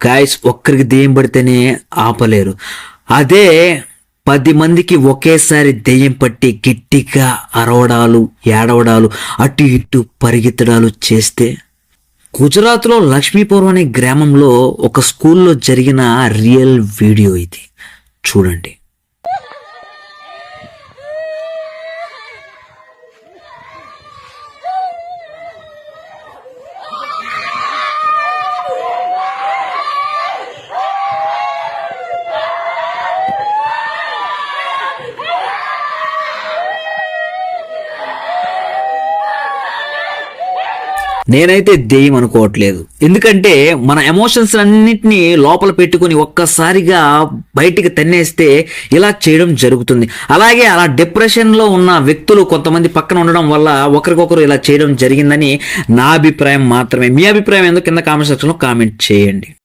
Guys ఒక్కరికి దెయ్యం పడితేనే ఆపలేరు. అదే 10 మందికి ఒకేసారి దెయ్యం పట్టి గట్టిగా అరవడాలు, ఏడవడాలు, అటు ఇటు పరిగెత్తడాలు చేస్తే. గుజరాత్లో లక్ష్మీపురం అనే గ్రామంలో ఒక స్కూల్లో జరిగిన రియల్ వీడియో ఇది, చూడండి. నేనైతే దెయ్యం అనుకోవట్లేదు, ఎందుకంటే మన ఎమోషన్స్ అన్నింటినీ లోపల పెట్టుకుని ఒక్కసారిగా బయటికి తన్నేస్తే ఇలా చేయడం జరుగుతుంది. అలాగే అలా డిప్రెషన్లో ఉన్న వ్యక్తులు కొంతమంది పక్కన ఉండడం వల్ల ఒకరికొకరు ఇలా చేయడం జరిగిందని నా అభిప్రాయం మాత్రమే. మీ అభిప్రాయం ఎందుకు కింద కామెంట్ సెక్షన్లో కామెంట్ చేయండి.